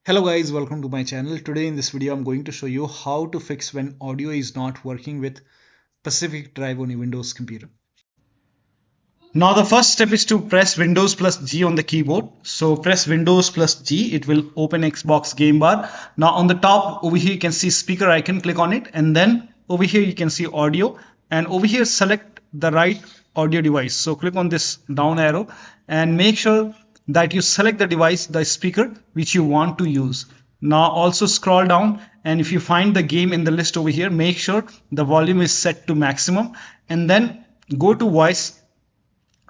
Hello guys, welcome to my channel. Today in this video I'm going to show you how to fix when audio is not working with Pacific Drive on your Windows computer. Now the first step is to press Windows plus G on the keyboard. So press Windows plus G, it will open Xbox game bar. Now on the top over here you can see speaker icon, click on it, and then over here you can see audio, and over here select the right audio device. So click on this down arrow and make sure that you select the device, the speaker which you want to use. Now also scroll down, and if you find the game in the list over here, make sure the volume is set to maximum, and then go to voice.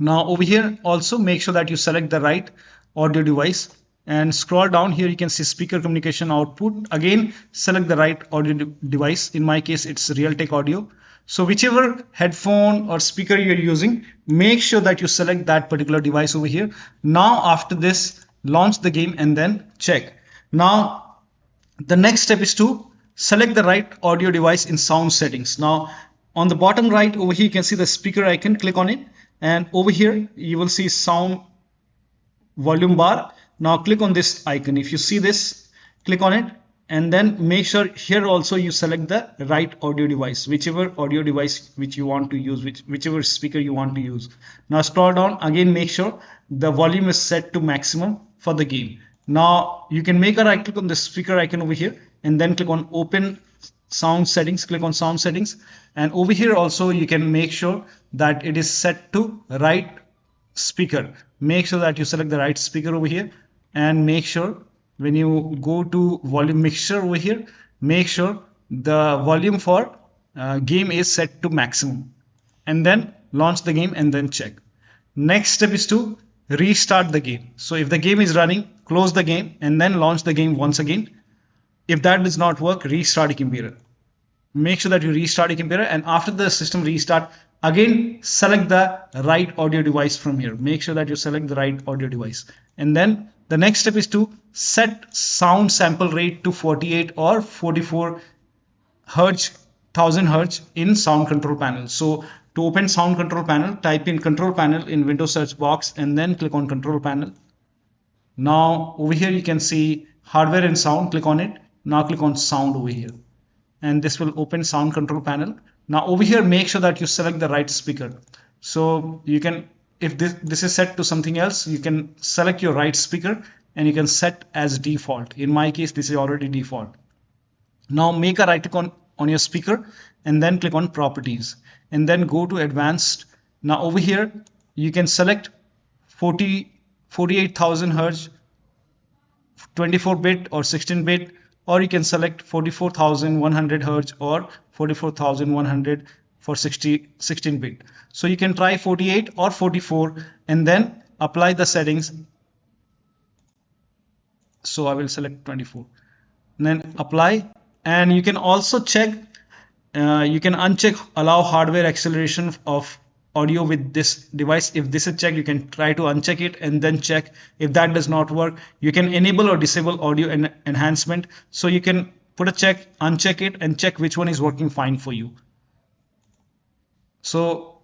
Now over here also make sure that you select the right audio device and scroll down. Here you can see speaker communication output. Again select the right audio device. In my case it's Realtek audio. So whichever headphone or speaker you're using, make sure that you select that particular device over here. Now after this, launch the game and then check. Now the next step is to select the right audio device in sound settings. Now on the bottom right over here you can see the speaker icon, click on it, and over here you will see sound volume bar. Now click on this icon. If you see this, click on it, and then make sure here also you select the right audio device, whichever audio device which you want to use, whichever speaker you want to use. Now scroll down, again make sure the volume is set to maximum for the game. Now you can make a right click on the speaker icon over here and then click on open sound settings, click on sound settings, and over here also you can make sure that it is set to right speaker. Make sure that you select the right speaker over here, and make sure when you go to volume mixture over here, make sure the volume for game is set to maximum, and then launch the game and then check. Next step is to restart the game. So if the game is running, close the game and then launch the game once again. If that does not work, restart your computer. Make sure that you restart your computer, and after the system restart, again select the right audio device from here. Make sure that you select the right audio device, and then the next step is to set sound sample rate to 48 or 44 hertz, 1000 hertz in sound control panel. So to open sound control panel, type in control panel in Windows search box and then click on control panel. Now over here you can see hardware and sound, click on it. Now click on sound over here, and this will open sound control panel. Now over here make sure that you select the right speaker. So you can, if this is set to something else, you can select your right speaker and you can set as default. In my case this is already default. Now make a right click on your speaker and then click on properties and then go to advanced. Now over here you can select 48,000 hertz, 24-bit or 16-bit, or you can select 44,100 hertz or 44,100 for 16-bit. So you can try 48 or 44 and then apply the settings. So I will select 24 and then apply, and you can also check, you can uncheck allow hardware acceleration of audio with this device. If this is checked, you can try to uncheck it and then check. If that does not work, you can enable or disable audio enhancement. So you can put a check, uncheck it, and check which one is working fine for you. So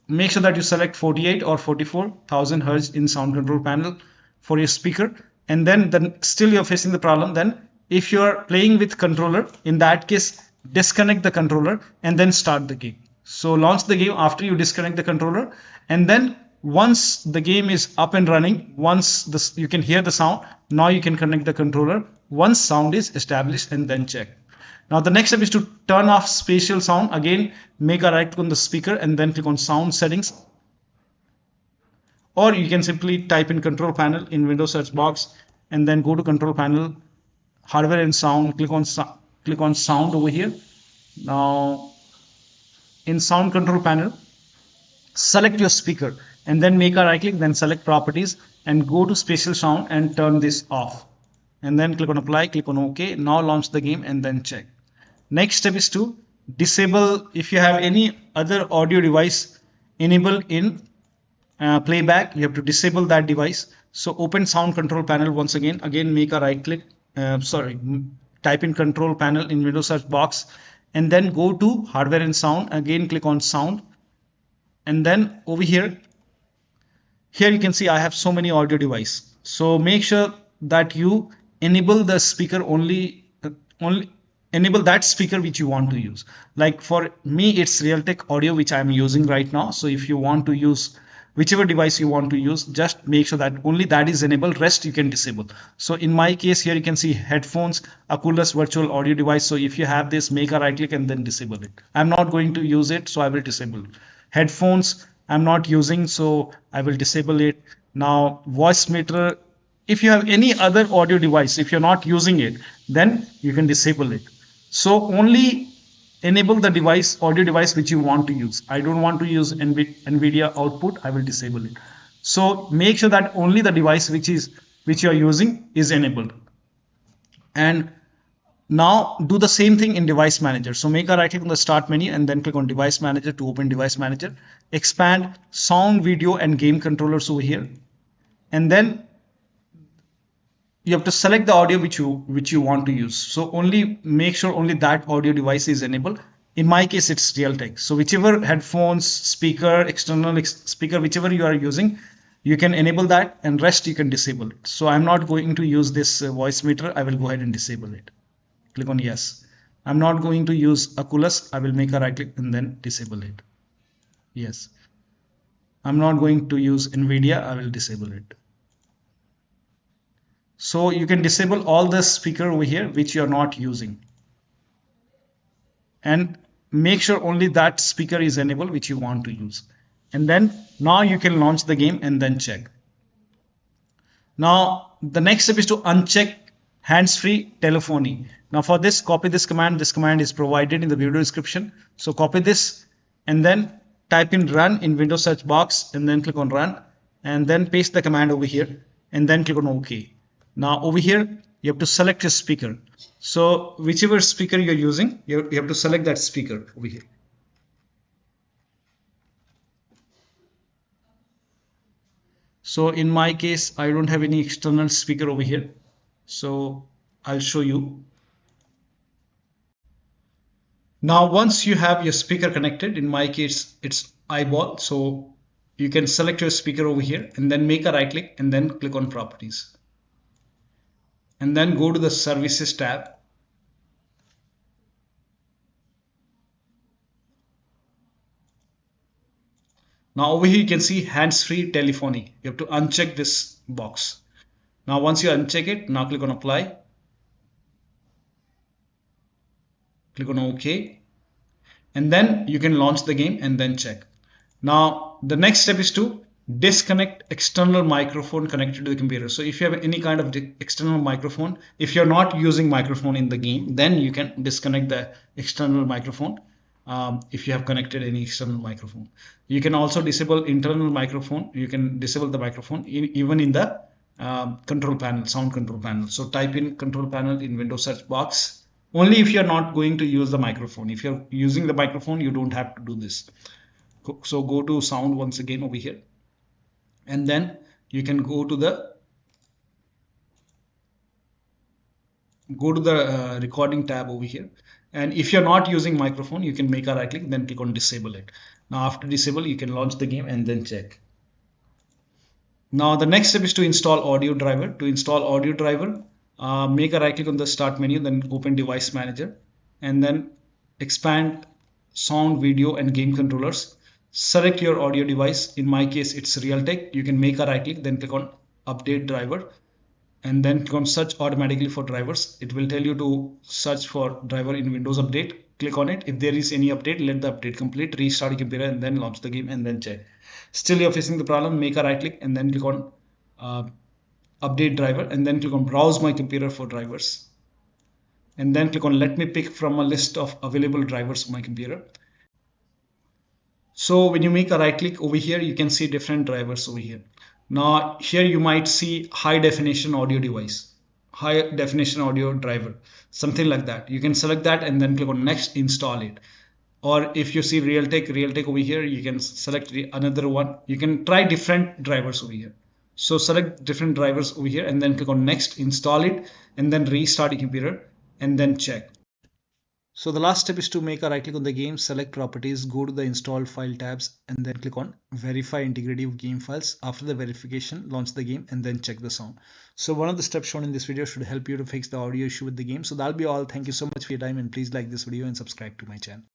make sure that you select 48 or 44,000 hertz in sound control panel for your speaker, and then still you're facing the problem. Then if you're playing with controller, in that case disconnect the controller and then start the game. So launch the game after you disconnect the controller, and then once the game is up and running, once you can hear the sound, now you can connect the controller once sound is established and then check. Now the next step is to turn off spatial sound. Again make a right click on the speaker and then click on sound settings, or you can simply type in control panel in Windows search box and then go to control panel, hardware and sound, click on sound over here. Now in sound control panel, select your speaker and then make a right click, then select properties and go to spatial sound and turn this off, and then click on apply, click on OK. Now launch the game and then check. Next step is to disable, if you have any other audio device enabled in playback, you have to disable that device. So open sound control panel once again, make a right click, type in control panel in Windows search box and then go to hardware and sound, again click on sound, and then over here you can see I have so many audio devices. So make sure that you enable the speaker only enable that speaker which you want to use. Like for me, it's Realtek audio which I'm using right now. So if you want to use whichever device you want to use, just make sure that only that is enabled, rest you can disable. So in my case here, you can see headphones, Oculus virtual audio device. So if you have this, make a right click and then disable it. I'm not going to use it, so I will disable it. Headphones I'm not using, so I will disable it. Now voicemeeter, if you have any other audio device, if you're not using it, then you can disable it. So only enable the device, audio device which you want to use. I don't want to use NVIDIA output, I will disable it. So make sure that only the device which you are using is enabled. And now do the same thing in device manager. So make a right click on the start menu and then click on device manager to open device manager. Expand sound, video and game controllers over here. And then you have to select the audio which you want to use. So only make sure only that audio device is enabled. In my case, it's Realtek. So whichever headphones, speaker, external speaker, whichever you are using, you can enable that, and rest you can disable it. So I'm not going to use this voice meter. I will go ahead and disable it. Click on yes. I'm not going to use Oculus. I will make a right click and then disable it. Yes. I'm not going to use NVIDIA. I will disable it. So you can disable all the speaker over here which you are not using, and make sure only that speaker is enabled which you want to use. And then now you can launch the game and then check. Now the next step is to uncheck hands-free telephony. Now for this, copy this command. This command is provided in the video description. So copy this and then type in run in Windows search box and then click on run, and then paste the command over here and then click on OK. Now over here, you have to select your speaker. So whichever speaker you're using, you have to select that speaker over here. So in my case, I don't have any external speaker over here. So I'll show you. Now once you have your speaker connected, in my case, it's eyeball. So you can select your speaker over here and then make a right click and then click on properties. And then go to the services tab. Now over here you can see hands-free telephony. You have to uncheck this box. Now once you uncheck it, now click on apply. Click on OK. And then you can launch the game and then check. Now the next step is to disconnect external microphone connected to the computer. So if you have any kind of external microphone, if you're not using microphone in the game, then you can disconnect the external microphone. If you have connected any external microphone, you can also disable internal microphone. You can disable the microphone even in the control panel, sound control panel. So type in control panel in Windows search box. Only if you're not going to use the microphone. If you're using the microphone, you don't have to do this. So go to sound once again over here. And then you can go to the recording tab over here. And if you're not using microphone, you can make a right click, then click on disable it. Now after disable, you can launch the game and then check. Now the next step is to install audio driver. To install audio driver, make a right click on the start menu, then open device manager and then expand sound, video and game controllers. Select your audio device. In my case, it's Realtek. You can make a right click, then click on update driver and then click on search automatically for drivers. It will tell you to search for driver in Windows Update. Click on it. If there is any update, let the update complete, restart your computer and then launch the game and then check. Still you're facing the problem, make a right click and then click on update driver and then click on browse my computer for drivers. And then click on let me pick from a list of available drivers on my computer. So when you make a right click over here, you can see different drivers over here. Now here you might see high definition audio device, high definition audio driver, something like that. You can select that and then click on next, install it. Or if you see Realtek over here, you can select another one. You can try different drivers over here. So select different drivers over here and then click on next, install it and then restart your computer and then check. So the last step is to make a right click on the game, select properties, go to the installed file tabs, and then click on verify integrity of game files. After the verification, launch the game and then check the sound. So one of the steps shown in this video should help you to fix the audio issue with the game. So that'll be all. Thank you so much for your time, and please like this video and subscribe to my channel.